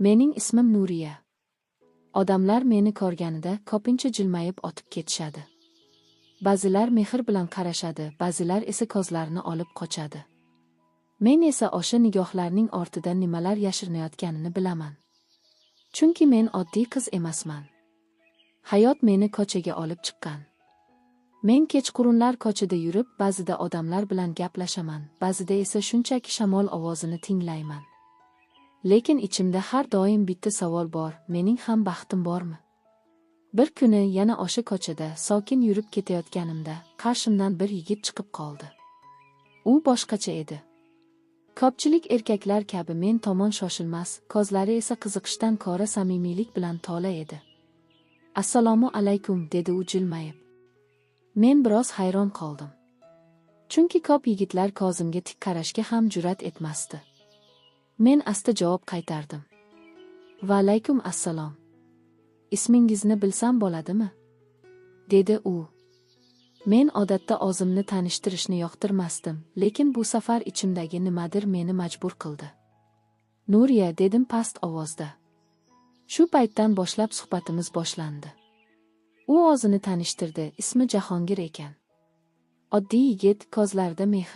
Mening ismim Nuriya. Odamlar meni ko'rganida ko'pincha jilmayib otib ketishadi. Ba'zilar mehr bilan qarashadi, ba'zilar esa ko'zlarini olib qochadi. Men esa o'sha nigohlarning ortida nimalar yashirinayotganini bilaman. Chunki men oddiy qiz emasman. Hayot meni ko'chaga olib chiqqan. Men kechqurunlar ko'chada yurib, ba'zida odamlar bilan gaplashaman, ba'zida esa shunchaki shamol ovozini tinglayman. Lekin ichimda har doim bitta savol bor, mening ham baxtim bormi? Bir kuni yana o'sha ko'chada sokin yurib ketayotganimda qarshimdan bir yigit chiqib qoldi. U boshqacha edi. Ko'pchilik erkaklar kabi men tomon shoshilmas, ko'zlari esa qiziqishdan ko'ra samimiylik bilan to'la edi. "Assalomu alaykum", dedi u jilmayib. Men biroz hayron qoldim. Chunki ko'p yigitlar ko'zimga tik qarashga ham jur'at etmasdi. Men asta javob qaytardim. "Va alaykum assalom. Ismingizni bilsam bo'ladimi?" dedi u. Men odatda o'zimni tanishtirishni yoqtirmasdim, lekin bu safar ichimdagi nimadir meni majbur qildi. "Nuriya", dedim past ovozda. Shu paytdan boshlab suhbatimiz boshlandi. U o'zini tanishtirdi, ismi Jahongir ekan. Oddiy yigit, ko'zlarida mehr.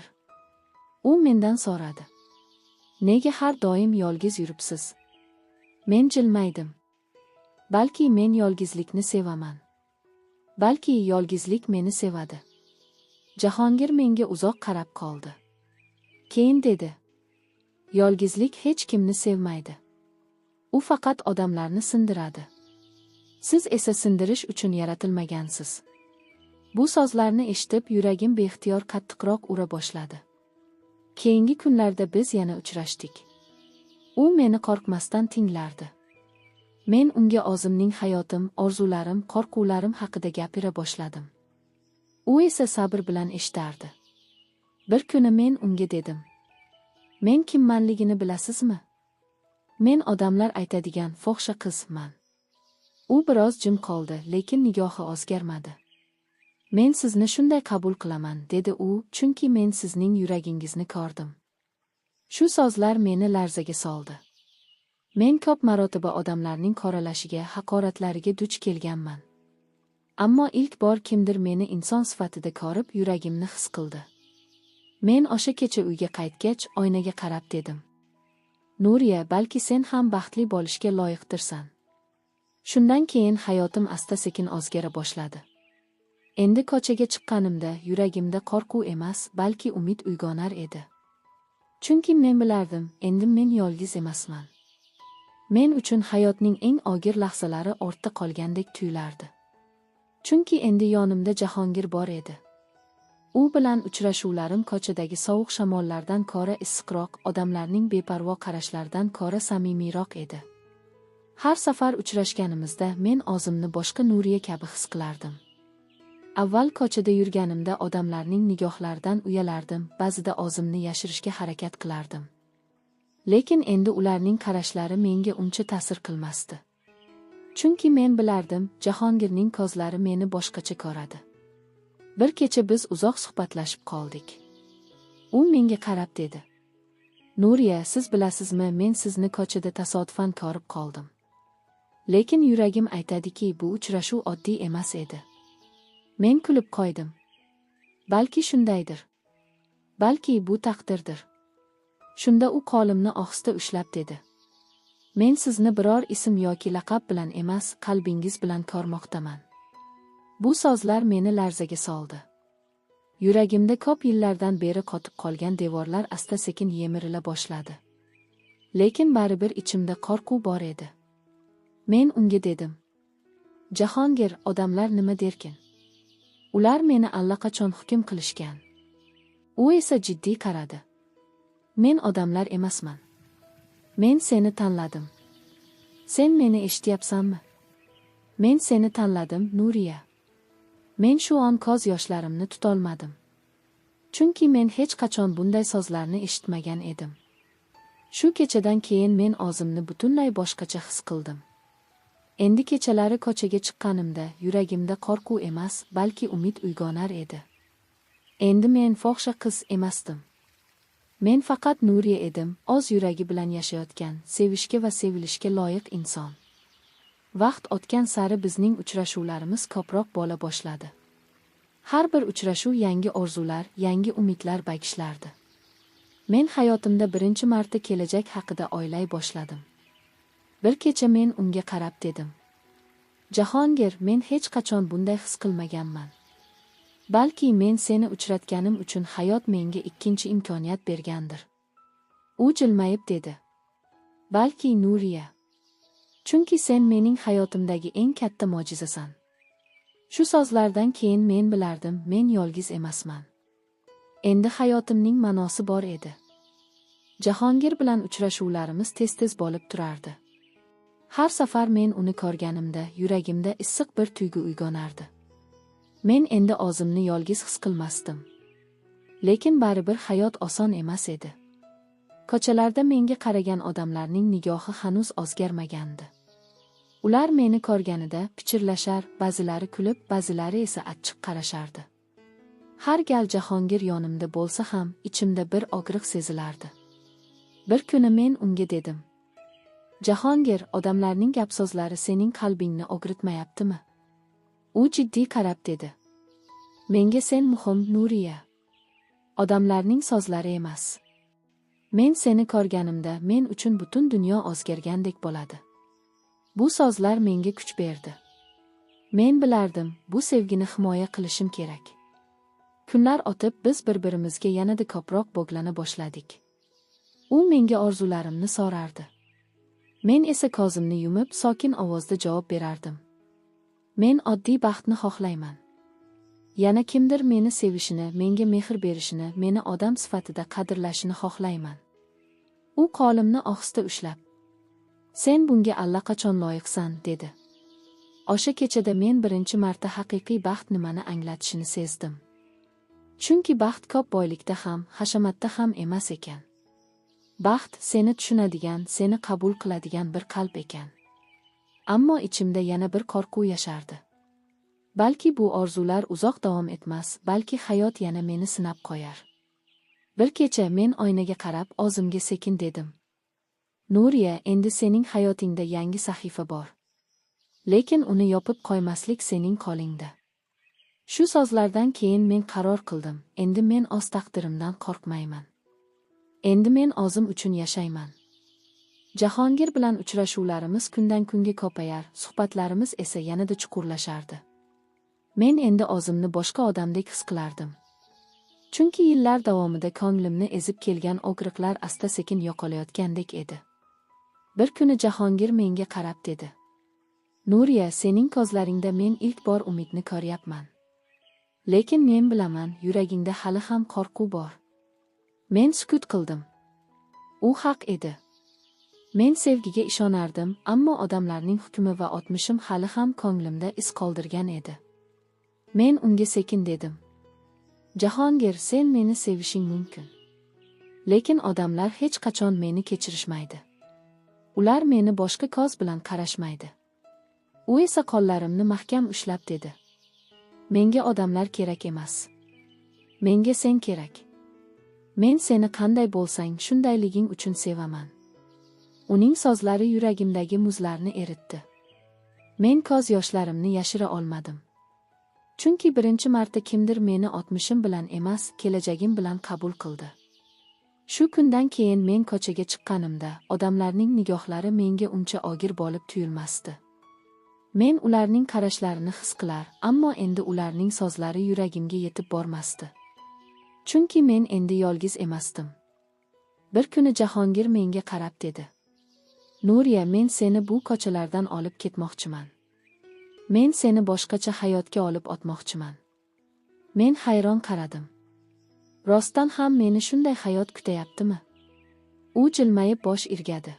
U mendan so'radi: "Nega har doim yolg'iz yuribsiz?" Men jilmaydim. Balki men yolg'izlikni sevaman. Balki yolg'izlik meni sevadi. Jahongir menga uzoq qarab qoldi. Keyin dedi: "Yolg'izlik hech kimni sevmaydi. U faqat odamlarni sindiradi. Siz esa sindirish uchun yaratilmagansiz." Bu so'zlarni eshitib yuragim beixtiyor qattiqroq ura boshladi. Keyingi kunlarda biz yana uchrashdik. U meni qo'rqmasdan tinglardi. Men unga o'zimning hayotim, orzularim, qo'rquvlarim haqida gapira boshladim. U esa sabr bilan eshitardi. Bir kuni men unga dedim: "Men kimmanligini bilasizmi? Men odamlar aytadigan fohisha qizman." U biroz jim qoldi, lekin nigohi o'zgarmadi. "Men sizni shunday qabul qilaman", dedi u, "chunki men sizning yuragingizni ko'rdim." Shu so'zlar meni larzaga soldi. Men ko'p marotaba odamlarning qoralashiga, haqoratlariga duch kelganman. Ammo ilk bor kimdir meni inson sifatida ko'rib, yuragimni his qildi. Men o'sha kecha uyga qaytgach, oynaga qarab dedim: "Nuriya, balki sen ham baxtli bo'lishga loyiqdirsan." Shundan keyin hayotim asta-sekin o'zgara boshladi. Endi ko'chaga chiqqanimda yuragimda qo'rquv emas, balki umid uyg'onar edi. Chunki men bilardim, endi men yolg'iz emasman. Men uchun hayotning eng og'ir lahzalari ortda qolgandek tuyulardi. Chunki endi yonimda Jahongir bor edi. U bilan uchrashuvlarim ko'chadagi sovuq shamollardan ko'ra issiqroq, odamlarning beparvo qarashlaridan ko'ra samimiyroq edi. Har safar uchrashganimizda men o'zimni boshqa Nuriya kabi his qilardim. Avval ko'chada yurganimda odamlarning nigohlaridan uyalardim, ba'zida o'zimni yashirishga harakat qilardim. Lekin endi ularning qarashlari menga uncha ta'sir qilmasdi. Chunki men bilardim, Jahongirning ko'zlari meni boshqacha ko'radi. Bir kecha biz uzoq suhbatlashib qoldik. U menga qarab dedi: "Nuriya, siz bilasizmi, men sizni ko'chada tasodifan ko'rib qoldim. Lekin yuragim aytadiki, bu uchrashuv oddiy emas edi." Men kulib qo'ydim. "Balki shundaydir. Balki bu taqdirdir." Shunda u qo'limni ohista ushlab dedi: "Men sizni biror ism yoki laqab bilan emas, qalbingiz bilan ko'rmoqdaman." Bu so'zlar meni larzaga soldi. Yuragimda ko'p yillardan beri qotib qolgan devorlar asta-sekin yemirila boshladi. Lekin baribir ichimda qo'rquv bor edi. Men unga dedim: "Jahongir, odamlar nima derkin? Ular meni allaqachon hukm qilishgan." U esa jiddiy qaradi. "Men odamlar emasman. Men seni tanladim. Sen meni eshityapsanmi? Men seni tanladim, Nuriya." Men shu on ko'z yoshlarimni tutolmadim. Chunki men hech qachon bunday so'zlarni eshitmagan edim. Shu kechadan keyin men o'zimni butunlay boshqacha his qildim. Endi kechalari ko'chaga chiqqanimda yuragimda qo'rquv emas, balki umid uyg'onar edi. Endi men fohisha qiz emasdim. Men faqat Nuriya edim, oz yuragi bilan yashayotgan, sevishga va sevilishga loyiq inson. Vaqt o'tgan sari bizning uchrashuvlarimiz ko'proq bo'la boshladi. Har bir uchrashuv yangi orzular, yangi umidlar bagishlardi. Men hayotimda birinchi marta kelajak haqida o'ylay boshladim. Bir kecha men unga qarab dedim: Jahongir, men hech qachon bunday his qilmaganman. Balki men seni uchratganim uchun hayot menga ikkinchi imkoniyat bergandir. U jilmayib dedi: Balki Nuriya. Chunki sen mening hayotimdagi eng katta mo'jizasan. Shu so'zlardan keyin men bilardim, men yolg'iz emasman. Endi hayotimning ma'nosi bor edi. Jahongir bilan uchrashuvlarimiz tez-tez bo'lib turardi. Har safar men uni ko'rganimda yuragimda issiq bir tuyg'u uyg'onardi. Men endi o'zimni yolg'iz his qilmasdim. Lekin baribir hayot oson emas edi. Ko'chalarda menga qaragan odamlarning nigohi hanuz o'zgarmagandi. Ular meni ko'rganida pichirlashar, ba'zilari kulib, ba'zilari esa achchiq qarashardi. Har gal Jahongir yonimda bo'lsa ham ichimda bir og'riq sezilardi. Bir kuni men unga dedim: Jahongir, odamlarning gap-so'zlari sening qalbingni og'ritmayaptimi? U jiddiy qarab dedi: Menga sen muhim, Nuriya. Odamlarning so'zlari emas. Men seni ko'rganimda men uchun butun dunyo o'zgargandek bo'ladi. Bu so'zlar menga kuch berdi. Men bilardim, bu sevgini himoya qilishim kerak. Kunlar o'tib biz bir-birimizga yanada ko'proq bog'lana boshladik. U menga orzularimni so'rardi. Men esa ko'zimni yumib sokin ovozda javob berardim: Men oddiy baxtni xohlayman. Yana kimdir meni sevishini, menga mehr berishini, meni odam sifatida qadrlashini xohlayman. U qo'limni ohista ushlab: Sen bunga allaqachon loyiqsan, dedi. O'sha kechada men birinchi marta haqiqiy baxt nimani anglatishini sezdim. Chunki baxt ko'p boylikda ham, hashamatda ham emas ekan. Baxt seni tushunadigan, seni qabul qiladigan bir qalb ekan. Ammo ichimda yana bir qo'rquv yashardi. Balki bu orzular uzoq davom etmas, balki hayot yana meni sinab qo'yar. Bir kecha men oynaga qarab o'zimga sekin dedim: Nuriya, endi sening hayotingda yangi sahifa bor. Lekin uni yopib qo'ymaslik sening qo'lingda. Shu so'zlardan keyin men qaror qildim, endi men o'z taqdirimdan qo'rqmayman. Endi men o'zim uchun yashayman. Jahongir bilan uchrashuvlarimiz kundan kunga ko'payar, suhbatlarimiz esa yanada chuqurlashardi. Men endi o'zimni boshqa odamdek his qilardim. Chunki yillar davomida ko'nglimni ezib kelgan og'riqlar asta-sekin yo'qolayotgandek edi. Bir kuni Jahongir menga qarab dedi: Nuriya, sening ko'zlaringda men ilk bor umidni ko'ryapman. Lekin men bilaman, yuragingda hali ham qo'rquv bor. Men sukut qildim. U haq edi. Men sevgiga ishonardim, ammo odamlarning hukmi va o'tmishim hali ham ko'nglimda iz qoldirgan edi. Men unga sekin dedim: Jahongir, sen meni sevishing mumkin. Lekin odamlar hech qachon meni kechirishmaydi. Ular meni boshqa ko'z bilan qarashmaydi. U esa qo'llarimni mahkam ushlab dedi: Menga odamlar kerak emas. Menga sen kerak. Men seni qanday bo'lsang, shundayliging uchun sevaman. Uning so'zlari yuragimdagi muzlarni eritdi. Men ko'z yoshlarimni yashira olmadim. Chunki birinchi marta kimdir meni o'tmishim bilan emas, kelajagim bilan qabul qildi. Shu kundan keyin men ko'chaga chiqqanimda, odamlarning nigohlari menga uncha og'ir bo'lib tuyulmasdi. Men ularning qarashlarini his qilar, ammo endi ularning so'zlari yuragimga yetib bormasdi. Chunki men endi yolg'iz emasdim. Bir kuni Jahongir menga qarab dedi: Nuriya, men seni bu ko'chalardan olib ketmoqchiman. Men seni boshqacha hayotga olib o'tmoqchiman. Men hayron qaradim. Rostdan ham meni shunday hayot kutayaptimi? U jilmayib bosh irgadi.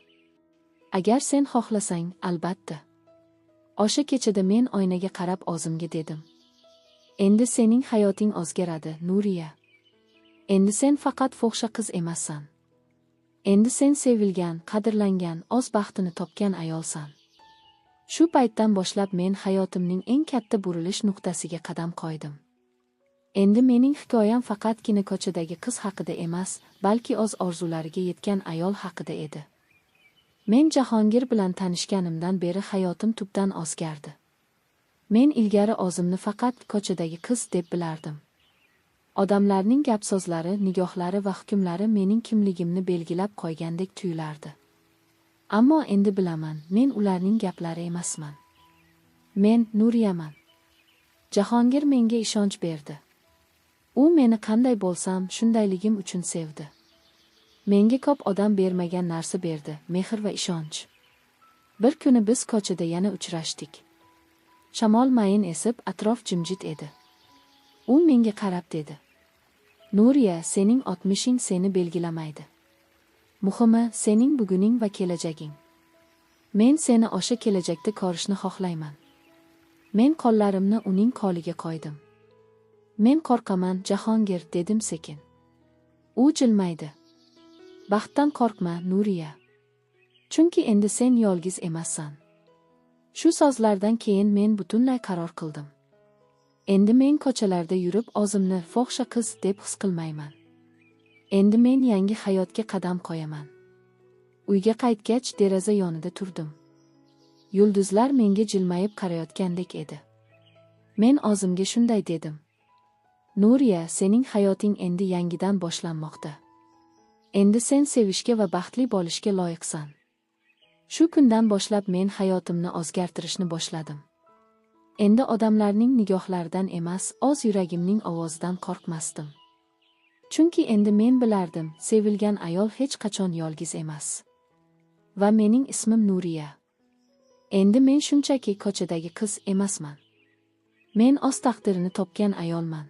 Agar sen xohlasang, albatta. O'sha kechada men oynaga qarab o'zimga dedim: Endi sening hayoting o'zgaradi, Nuriya. Endi sen faqat fohsha qiz emassan. Endi sen sevilgan, qadrlangan, o'z baxtini topgan ayolsan. Shu paytdan boshlab men hayotimning eng katta burilish nuqtasiga qadam qo'ydim. Endi mening hikoyam faqatgina ko'chadagi qiz haqida emas, balki o'z orzulariga yetgan ayol haqida edi. Men Jahongir bilan tanishganimdan beri hayotim tubdan o'zgardi. Men ilgari o'zimni faqat ko'chadagi qiz deb bilardim. Odamlarning gap-so'zlari, nigohlari va hukmlari mening kimligimni belgilab qo'ygandek tuyulardi. Ammo endi bilaman, men ularning gaplari emasman. Men Nuriyaman. Jahongir menga ishonch berdi. U meni qanday bo'lsam, shundayligim uchun sevdi. Menga ko'p odam bermagan narsa berdi, mehr va ishonch. Bir kuni biz ko'chada yana uchrashdik. Shamol mayin esib, atrof jimjit edi. U menga qarab dedi: "Nuriya, sening 60ing seni belgilamaydi. Muhimi, sening buguning va kelajaging. Men seni o'sha kelajakda ko'rishni xohlayman." Men qo'llarimni uning qo'liga qo'ydim. "Men qo'rqaman, Jahongir", dedim sekin. U jilmaydi. "Baxtdan qo'rqma, Nuriya. Chunki endi sen yolg'iz emassan." Shu so'zlardan keyin men butunlay qaror qildim. Endi men ko'chalarda yurib o'zimni fohisha qiz deb his qilmayman. Endi men yangi hayotga qadam qo'yaman. Uyga qaytgach deraza yonida turdim. Yulduzlar menga jilmayib qarayotgandek edi. Men o'zimga shunday dedim: "Nuriya, sening hayoting endi yangidan boshlanmoqda. Endi sen sevishga va baxtli bo'lishga loyiqsan." Shu kundan boshlab men hayotimni o'zgartirishni boshladim. Endi odamlarning nigohlaridan emas, o'z yuragimning ovozidan qo'rqmasdim. Chunki endi men bilardim, sevilgan ayol hech qachon yolg'iz emas. Va mening ismim Nuriya. Endi men shunchaki ko'chadagi qiz emasman. Men o'z taqdirini topgan ayolman.